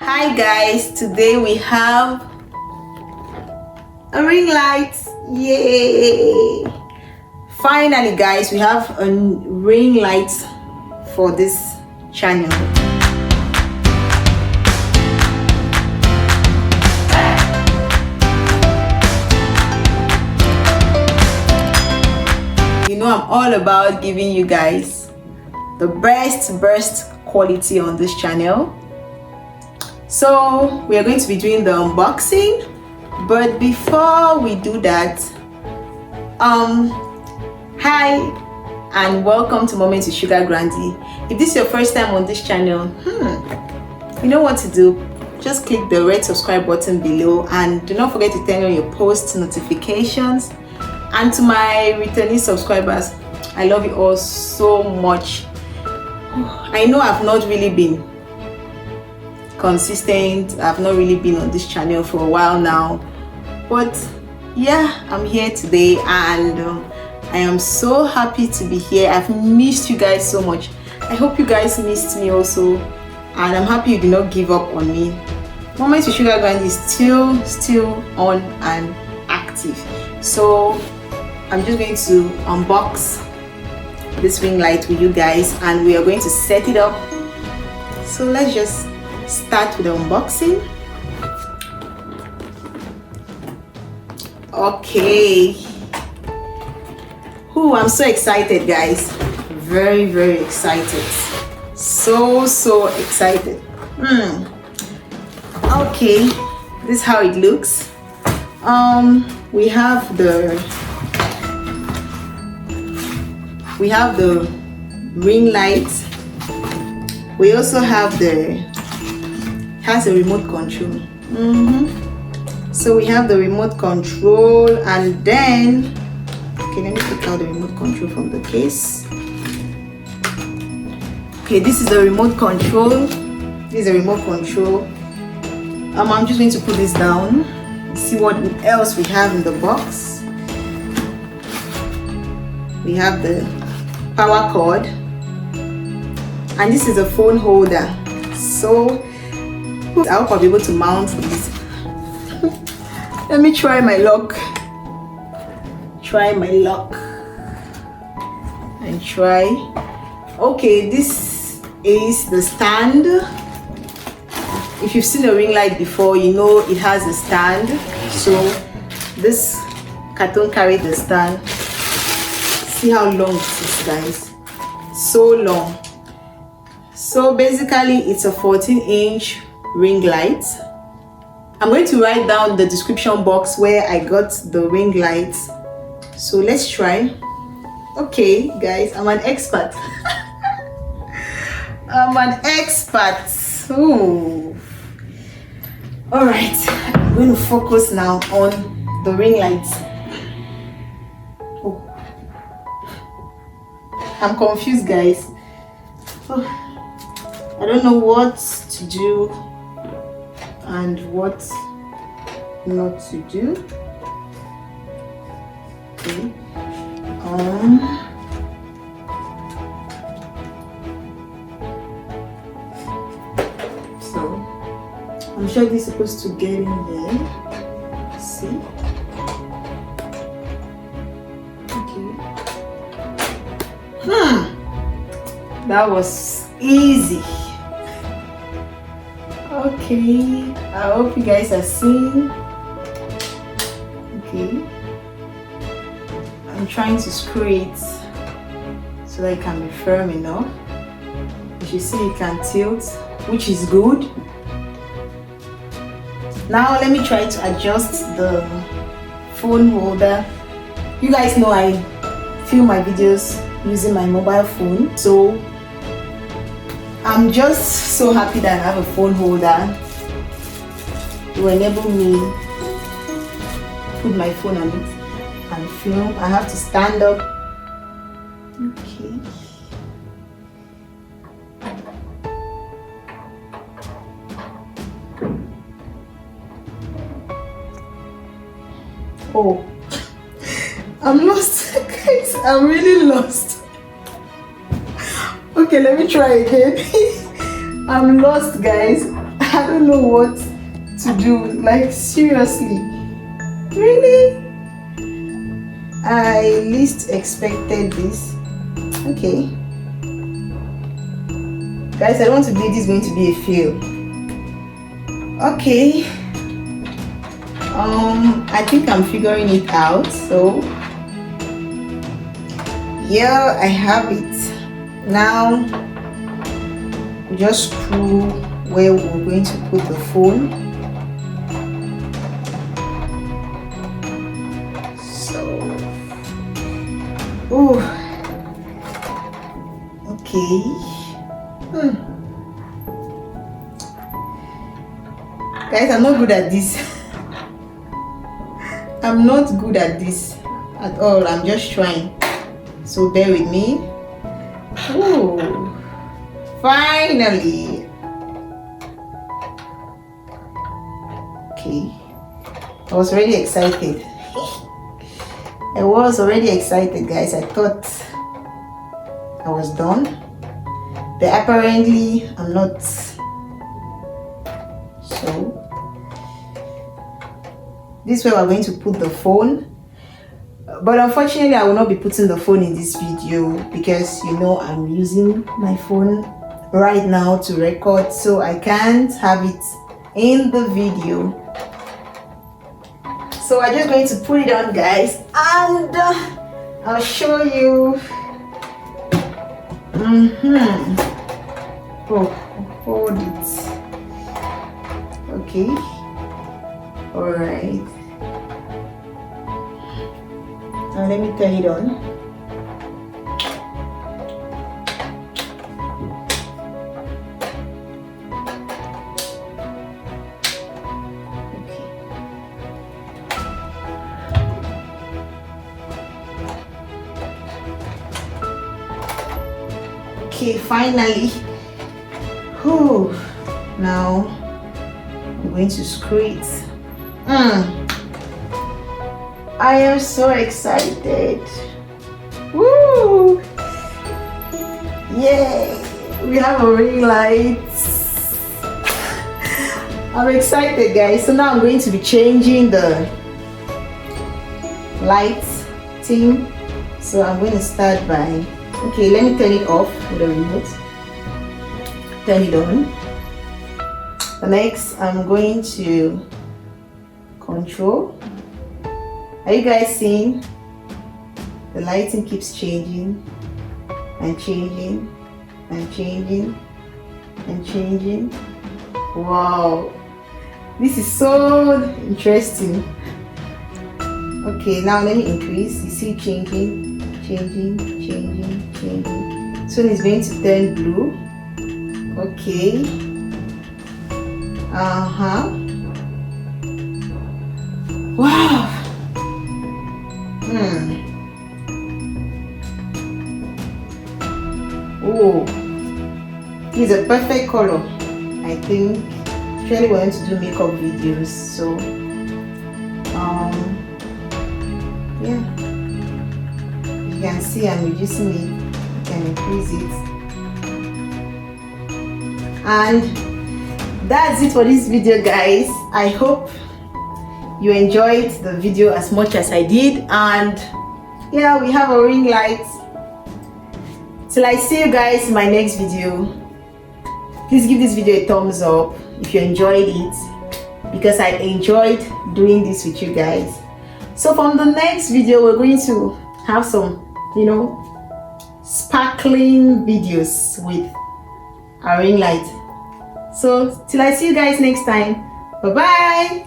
Hi guys, today we have a ring light. Yay! Finally guys, we have a ring light for this channel. You know I'm all about giving you guys the best quality on this channel. So we are going to be doing the unboxing, but before we do that, hi and welcome to Moments with Sugar Grandy. If this is your first time on this channel, you know what to do. Just click the red subscribe button below and do not forget to turn on your post notifications. And to my returning subscribers, I love you all so much. I know I've not really been consistent, I've not really been on this channel for a while now, but yeah, I'm here today and I am so happy to be here. I've missed you guys so much. I hope you guys missed me also, and I'm happy you did not give up on me. Moments with Sugar Grandy is still on and active. So I'm just going to unbox this ring light with you guys and we are going to set it up. So let's just start with the unboxing. Okay. I'm so excited guys. Very excited. So excited. Okay, this is how it looks. We have the ring light. We also have has a remote control. So we have the remote control, and then okay, let me take out the remote control from the case. Okay, this is the remote control. This is the remote control. I'm just going to put this down. See what else we have in the box. We have the power cord, and this is a phone holder. So I hope I'll be able to mount this. Let me try my luck. Okay, this is the stand. If you've seen a ring light before, you know it has a stand. So this carton carried the stand. See how long it is guys. So long. So basically it's a 14-inch ring light. I'm going to write down the description box where I got the ring light. So let's try. Okay guys, I'm an expert. I'm an expert. Ooh. All right, I'm going to focus now on the ring light. Oh. I'm confused guys. I don't know what to do and what not to do. Okay. So I'm sure this is supposed to get in there. See? Okay. That was easy. Okay, I hope you guys are seeing. Okay, I'm trying to screw it so that it can be firm enough. As you see, it can tilt, which is good. Now let me try to adjust the phone holder. You guys know I film my videos using my mobile phone, so I'm just so happy that I have a phone holder to enable me to put my phone on it and film. I have to stand up. Okay. Oh, I'm lost guys, I'm really lost. Okay, let me try again. I'm lost guys. I don't know what to do. Like, seriously. Really? I least expected this. Okay. Guys, I don't want to believe this is going to be a fail. Okay. I think I'm figuring it out. So, yeah, I have it. Now, we just screw where we're going to put the phone. So, oh, okay. Guys, I'm not good at this. I'm not good at this at all. I'm just trying. So bear with me. Oh, finally. Okay. I was already excited. I was already excited, guys. I thought I was done. But apparently I'm not. So this is where we're going to put the phone. But unfortunately, I will not be putting the phone in this video because you know I'm using my phone right now to record, so I can't have it in the video. So I'm just going to put it on, guys, and I'll show you. Oh, hold it. Okay. All right. Now let me turn it on. Okay, finally. Whew. Now I'm going to screw it. I am so excited. Woo! Yay! We have a ring light. I'm excited, guys. So now I'm going to be changing the lights theme. So I'm going to start by, okay, let me turn it off with the remote. Turn it on. Next, I'm going to control. Are you guys seeing? The lighting keeps changing and changing and changing and changing. Wow, this is so interesting. Okay, now let me increase. You see, changing, changing, changing, changing. Soon it's going to turn blue. Okay. Wow. Oh, it's a perfect color. I think especially when to do makeup videos. So yeah, you can see I'm reducing it. You can increase it, and that's it for this video, guys. I hope you enjoyed the video as much as I did, and yeah, we have a ring light. Till I see you guys in my next video, please give this video a thumbs up if you enjoyed it, because I enjoyed doing this with you guys. So from the next video, we're going to have some, you know, sparkling videos with our ring light. So till I see you guys next time, bye bye.